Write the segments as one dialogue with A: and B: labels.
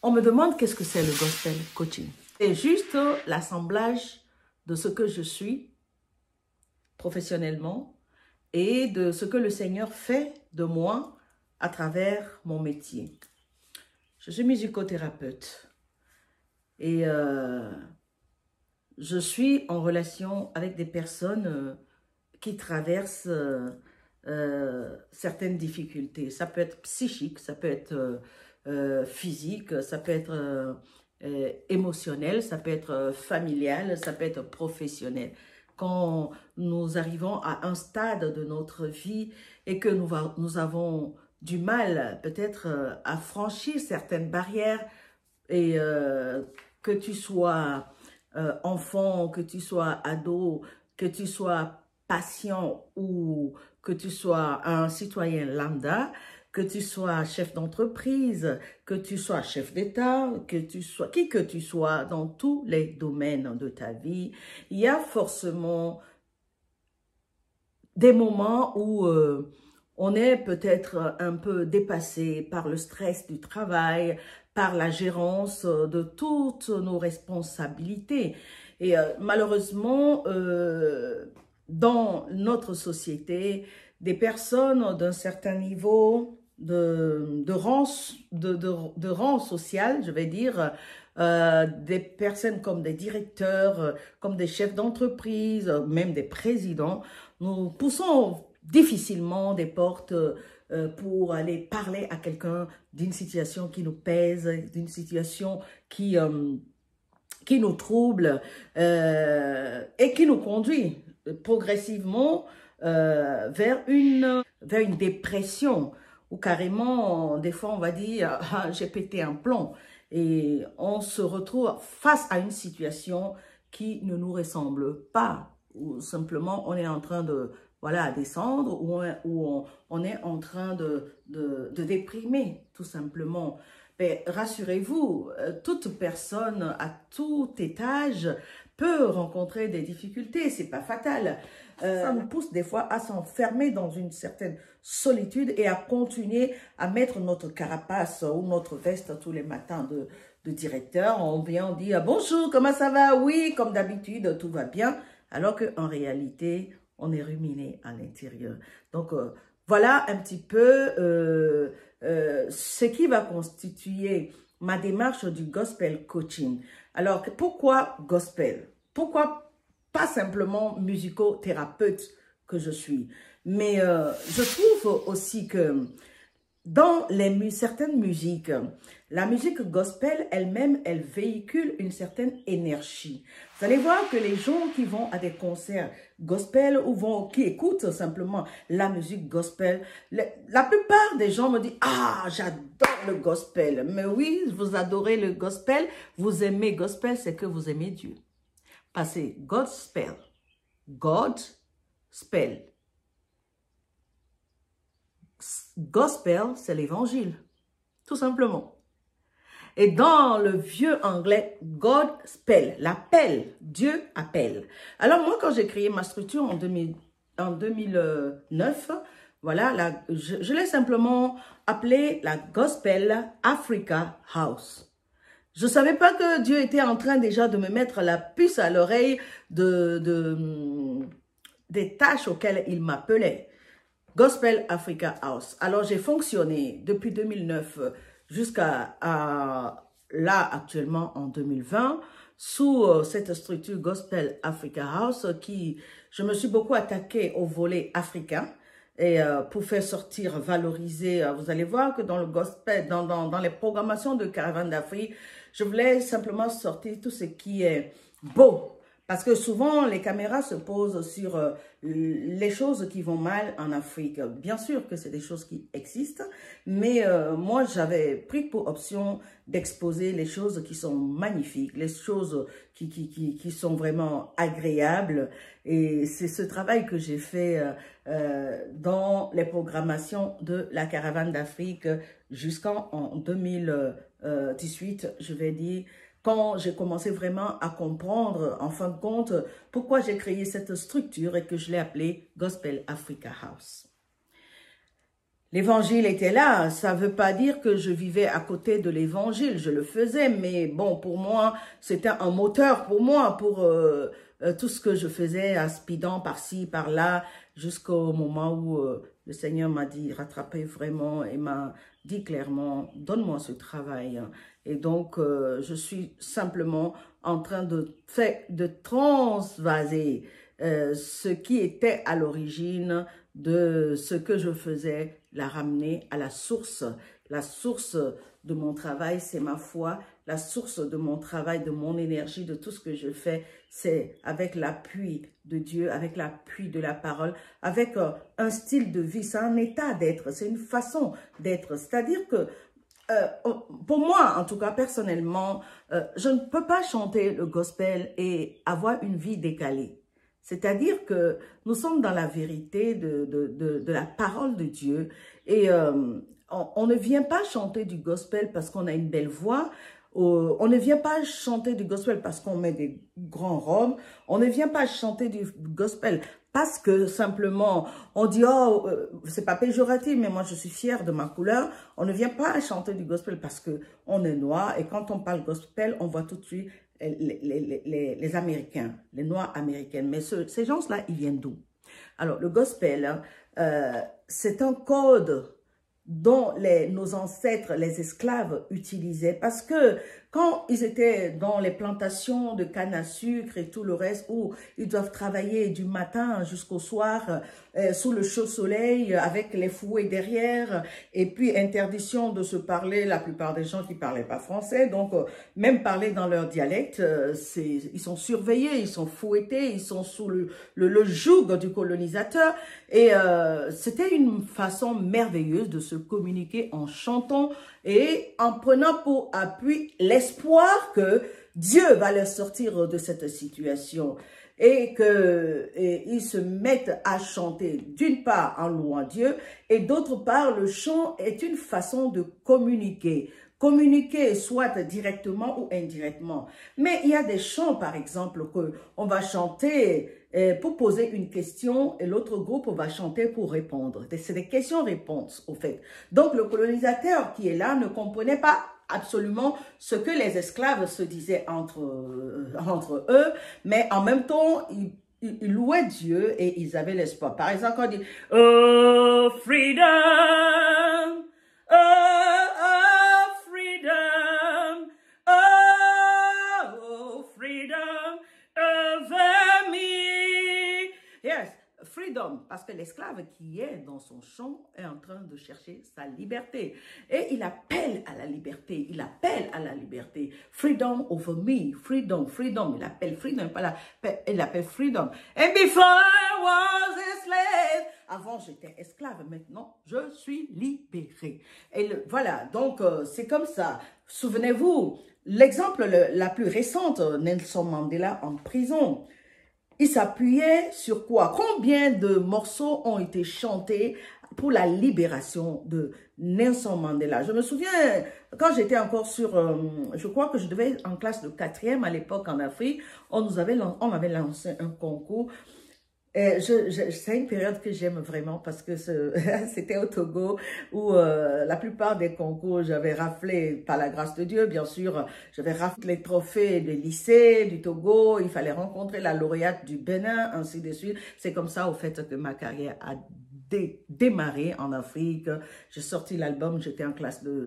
A: On me demande qu'est-ce que c'est le gospel coaching. C'est juste l'assemblage de ce que je suis professionnellement et de ce que le Seigneur fait de moi à travers mon métier. Je suis musicothérapeute et je suis en relation avec des personnes qui traversent certaines difficultés. Ça peut être psychique, ça peut être physique, ça peut être émotionnel, ça peut être familial, ça peut être professionnel. Quand nous arrivons à un stade de notre vie et que nous avons du mal peut-être à franchir certaines barrières et que tu sois enfant, que tu sois ado, que tu sois patient ou que tu sois un citoyen lambda, que tu sois chef d'entreprise, que tu sois chef d'État, que tu sois qui que tu sois dans tous les domaines de ta vie, il y a forcément des moments où on est peut-être un peu dépassé par le stress du travail, par la gérance de toutes nos responsabilités. Et malheureusement, dans notre société, des personnes d'un certain niveau de rang social, je vais dire, des personnes comme des directeurs, comme des chefs d'entreprise, même des présidents, nous poussons difficilement des portes pour aller parler à quelqu'un d'une situation qui nous pèse, d'une situation qui nous trouble et qui nous conduit progressivement vers une dépression ou carrément, des fois on va dire ah, j'ai pété un plomb et on se retrouve face à une situation qui ne nous ressemble pas ou simplement on est en train de voilà, descendre ou on est en train de déprimer tout simplement. Mais rassurez-vous, toute personne à tout étage peut rencontrer des difficultés, c'est pas fatal. Ça nous pousse des fois à s'enfermer dans une certaine solitude et à continuer à mettre notre carapace ou notre veste tous les matins de directeur. On vient, on dit « Bonjour, comment ça va? Oui, comme d'habitude, tout va bien. » Alors qu'en réalité, on est ruminé à l'intérieur. Donc, voilà un petit peu ce qui va constituer ma démarche du gospel coaching. Alors, pourquoi gospel? Pourquoi pas simplement musicothérapeute que je suis? Mais je trouve aussi que dans certaines musiques, la musique gospel elle-même, elle véhicule une certaine énergie. Vous allez voir que les gens qui vont à des concerts gospel ou qui écoutent simplement la musique gospel, la plupart des gens me disent « Ah, j'adore le gospel ». Mais oui, vous adorez le gospel, vous aimez gospel, c'est que vous aimez Dieu. Parce que gospel, God spell. Gospel, c'est l'évangile, tout simplement. Et dans le vieux anglais, God spell, l'appel, Dieu appelle. Alors moi, quand j'ai créé ma structure en 2009, voilà, je l'ai simplement appelée la Gospel Africa House. Je ne savais pas que Dieu était en train déjà de me mettre la puce à l'oreille des tâches auxquelles il m'appelait. Gospel Africa House. Alors, j'ai fonctionné depuis 2009 jusqu'à là, actuellement, en 2020, sous cette structure Gospel Africa House je me suis beaucoup attaquée au volet africain et pour faire sortir, valoriser. Vous allez voir que dans le gospel, dans les programmations de Caravane d'Afrique, je voulais simplement sortir tout ce qui est beau. Parce que souvent, les caméras se posent sur les choses qui vont mal en Afrique. Bien sûr que c'est des choses qui existent, mais moi, j'avais pris pour option d'exposer les choses qui sont magnifiques, les choses qui sont vraiment agréables. Et c'est ce travail que j'ai fait dans les programmations de la Caravane d'Afrique jusqu'en 2018, je vais dire, quand j'ai commencé vraiment à comprendre, en fin de compte, pourquoi j'ai créé cette structure et que je l'ai appelée Gospel Africa House. l'évangile était là. Ça ne veut pas dire que je vivais à côté de l'évangile. Je le faisais, mais bon, pour moi, c'était un moteur pour moi, pour tout ce que je faisais, aspidant par-ci, par-là, jusqu'au moment où le Seigneur m'a dit, rattrapez vraiment, et m'a dit clairement, donne-moi ce travail. Et donc, je suis simplement en train de transvaser ce qui était à l'origine de ce que je faisais, la ramener à la source. La source de mon travail, c'est ma foi. La source de mon travail, de mon énergie, de tout ce que je fais, c'est avec l'appui de Dieu, avec l'appui de la parole, avec un style de vie, c'est un état d'être, c'est une façon d'être. C'est-à-dire que pour moi, en tout cas, personnellement, je ne peux pas chanter le gospel et avoir une vie décalée. C'est-à-dire que nous sommes dans la vérité de la parole de Dieu et on ne vient pas chanter du gospel parce qu'on a une belle voix, on ne vient pas chanter du gospel parce qu'on met des grands robes, on ne vient pas chanter du gospel parce que simplement on dit « Oh, c'est pas péjoratif, mais moi je suis fière de ma couleur ». On ne vient pas chanter du gospel parce que on est noir et quand on parle gospel, on voit tout de suite les Américains, les Noirs américains. Mais ces gens-là, ils viennent d'où? Alors, le gospel, c'est un code dont nos ancêtres, les esclaves, utilisaient. Parce que quand ils étaient dans les plantations de canne à sucre et tout le reste, où ils doivent travailler du matin jusqu'au soir, sous le chaud soleil, avec les fouets derrière, et puis interdiction de se parler, la plupart des gens qui ne parlaient pas français, donc même parler dans leur dialecte, ils sont surveillés, ils sont fouettés, ils sont sous le joug du colonisateur, et c'était une façon merveilleuse de se communiquer en chantant et en prenant pour appui l'espoir que Dieu va leur sortir de cette situation et qu'ils se mettent à chanter d'une part en louant Dieu et d'autre part le chant est une façon de communiquer. Communiquer soit directement ou indirectement. Mais il y a des chants, par exemple, qu'on va chanter pour poser une question et l'autre groupe va chanter pour répondre. C'est des questions-réponses, au fait. Donc, le colonisateur qui est là ne comprenait pas absolument ce que les esclaves se disaient entre eux, mais en même temps, ils louaient Dieu et ils avaient l'espoir. Par exemple, quand on dit « Oh, freedom! Oh, oh, freedom! Oh, freedom over me! » Yes, freedom, parce que l'esclave qui est dans son champ est en train de chercher sa liberté. Et il appelle à la liberté, il appelle à la liberté. Freedom over me, freedom, freedom. Il appelle freedom, pas la, il appelle freedom. And before I was a slave, avant j'étais esclave, maintenant je suis libéré. Et voilà, donc c'est comme ça. Souvenez-vous, l'exemple la plus récente, Nelson Mandela en prison. Il s'appuyait sur quoi? Combien de morceaux ont été chantés pour la libération de Nelson Mandela? Je me souviens, quand j'étais encore sur, je crois que je devais être en classe de 4e à l'époque en Afrique, on m'avait lancé un concours. C'est une période que j'aime vraiment parce que c'était au Togo où la plupart des concours, j'avais raflé, par la grâce de Dieu, bien sûr, j'avais raflé les trophées des lycées du Togo, il fallait rencontrer la lauréate du Bénin, ainsi de suite. C'est comme ça, au fait, que ma carrière a démarré en Afrique. J'ai sorti l'album, j'étais en classe de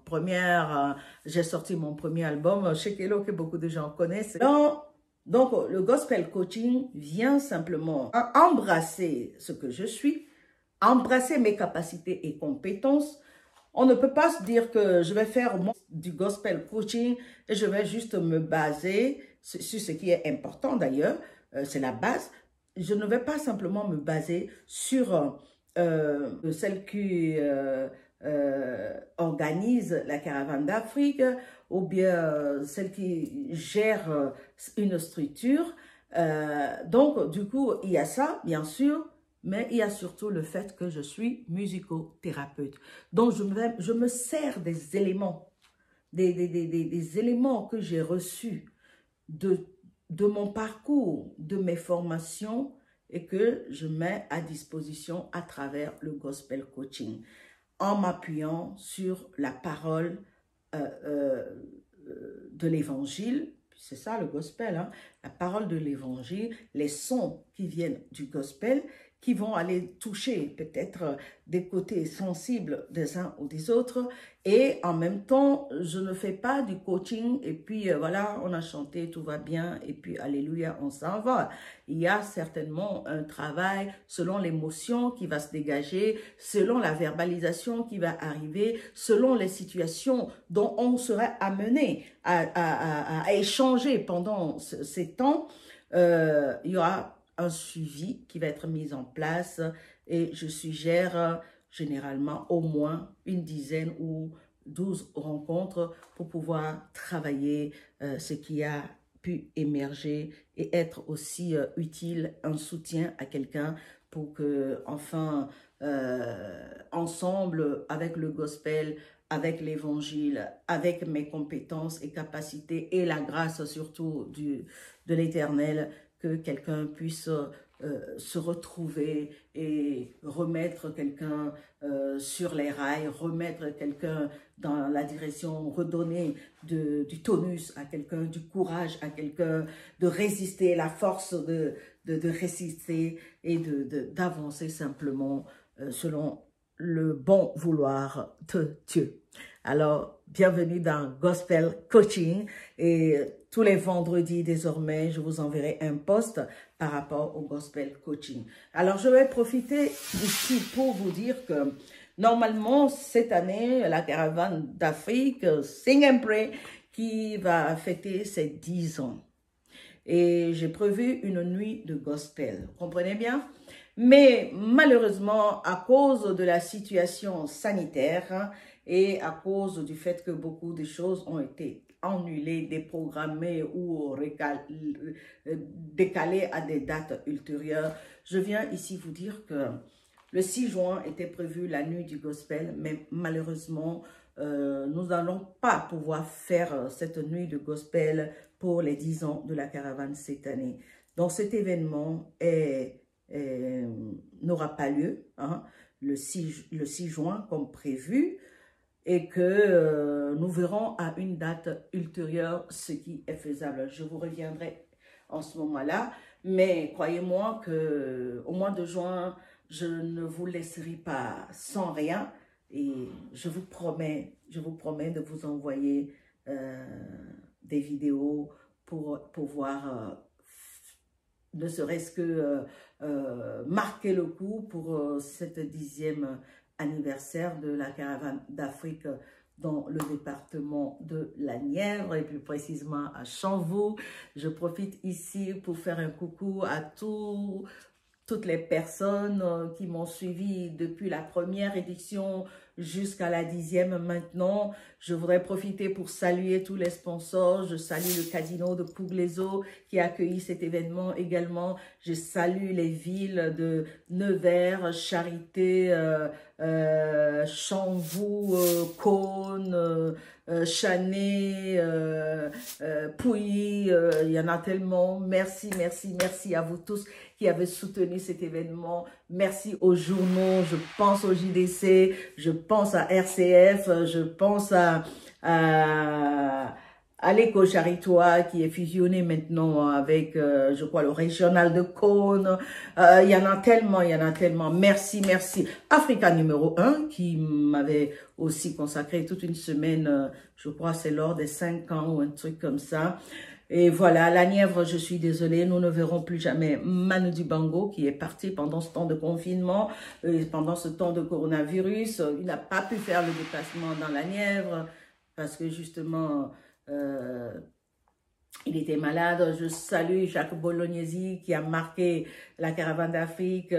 A: première, j'ai sorti mon premier album, chez Kelo, que beaucoup de gens connaissent. Donc, le gospel coaching vient simplement embrasser ce que je suis, embrasser mes capacités et compétences. On ne peut pas se dire que je vais faire du gospel coaching et je vais juste me baser sur ce qui est important d'ailleurs, c'est la base. Je ne vais pas simplement me baser sur celle qui organise la caravane d'Afrique ou bien celle qui gère une structure. Donc, du coup, il y a ça, bien sûr, mais il y a surtout le fait que je suis musicothérapeute. Donc, je me sers des éléments, des éléments que j'ai reçus de mon parcours, de mes formations et que je mets à disposition à travers le gospel coaching, en m'appuyant sur la parole de l'évangile. C'est ça le gospel, hein? La parole de l'évangile, les sons qui viennent du gospel, qui vont aller toucher peut-être des côtés sensibles des uns ou des autres. Et en même temps, je ne fais pas du coaching et puis voilà, on a chanté, tout va bien et puis alléluia, on s'en va. Il y a certainement un travail selon l'émotion qui va se dégager, selon la verbalisation qui va arriver, selon les situations dont on serait amené à échanger pendant ces temps. Il y aura un suivi qui va être mis en place et je suggère généralement au moins une dizaine ou 12 rencontres pour pouvoir travailler ce qui a pu émerger et être aussi utile, un soutien à quelqu'un pour que enfin ensemble avec le gospel, avec l'évangile, avec mes compétences et capacités et la grâce surtout de l'Éternel, que quelqu'un puisse se retrouver et remettre quelqu'un sur les rails, remettre quelqu'un dans la direction, redonner du tonus à quelqu'un, du courage à quelqu'un, de résister, la force de résister et d'avancer simplement selon le bon vouloir de Dieu. Alors, bienvenue dans Gospel Coaching et tous les vendredis désormais, je vous enverrai un post par rapport au Gospel Coaching. Alors, je vais profiter ici pour vous dire que normalement, cette année, la caravane d'Afrique, Sing and Pray, qui va fêter ses 10 ans. Et j'ai prévu une nuit de gospel, vous comprenez bien? Mais malheureusement, à cause de la situation sanitaire et à cause du fait que beaucoup de choses ont été annulées, déprogrammées ou décalées à des dates ultérieures, je viens ici vous dire que le 6 juin était prévu la nuit du gospel, mais malheureusement, nous n'allons pas pouvoir faire cette nuit de gospel pour les 10 ans de la caravane cette année. Donc cet événement n'aura pas lieu le 6 juin comme prévu et que nous verrons à une date ultérieure ce qui est faisable. Je vous reviendrai en ce moment-là, mais croyez-moi qu'au mois de juin, je ne vous laisserai pas sans rien et je vous promets de vous envoyer des vidéos pour pouvoir ne serait-ce que marquer le coup pour cette 10e anniversaire de la caravane d'Afrique dans le département de la Nièvre et plus précisément à Chanvaux. Je profite ici pour faire un coucou à toutes les personnes qui m'ont suivi depuis la première édition jusqu'à la 10e maintenant. Je voudrais profiter pour saluer tous les sponsors. Je salue le casino de Pouglezo qui a accueilli cet événement également. Je salue les villes de Nevers, Charité, Chanvaux, Cône, Chanay, Pouilly. Il y en a tellement. Merci, merci, merci à vous tous qui avez soutenu cet événement. Merci aux journaux, je pense au JDC, je pense à RCF, je pense à l'Écho Charitois qui est fusionné maintenant avec, je crois, le régional de Cône. Il y en a tellement, il y en a tellement. Merci, merci. Africa numéro 1 qui m'avait aussi consacré toute une semaine, je crois c'est lors des 5 ans ou un truc comme ça. Et voilà, la Nièvre, je suis désolée, nous ne verrons plus jamais Manu Dibango qui est parti pendant ce temps de confinement, pendant ce temps de coronavirus. Il n'a pas pu faire le déplacement dans la Nièvre parce que justement, il était malade. Je salue Jacques Bolognesi qui a marqué la caravane d'Afrique.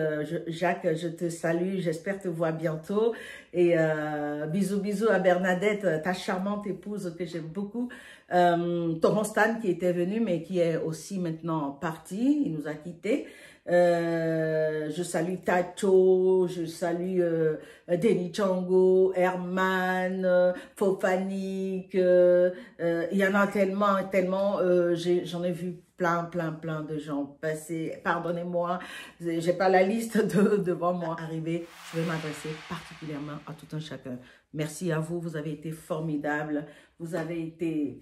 A: Jacques, je te salue. J'espère te voir bientôt. Et bisous, bisous à Bernadette, ta charmante épouse que j'aime beaucoup. Toronstan qui était venu mais qui est aussi maintenant parti. Il nous a quittés. Je salue Tacho, je salue Denis Chango, Herman, Fofanik, il y en a tellement, tellement, j'en ai vu plein de gens. Pardonnez-moi, j'ai pas la liste devant moi. Arrivé, je vais m'adresser particulièrement à tout un chacun. Merci à vous, vous avez été formidables. Vous avez été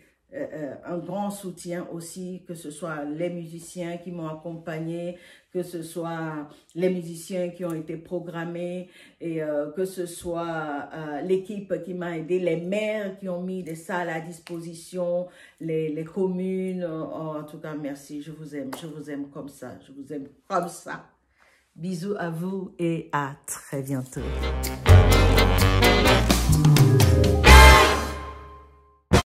A: un grand soutien aussi, que ce soit les musiciens qui m'ont accompagné, que ce soit les musiciens qui ont été programmés, et que ce soit l'équipe qui m'a aidé, les maires qui ont mis des salles à disposition, les communes. En tout cas, merci, je vous aime comme ça, je vous aime comme ça. Bisous à vous et à très bientôt.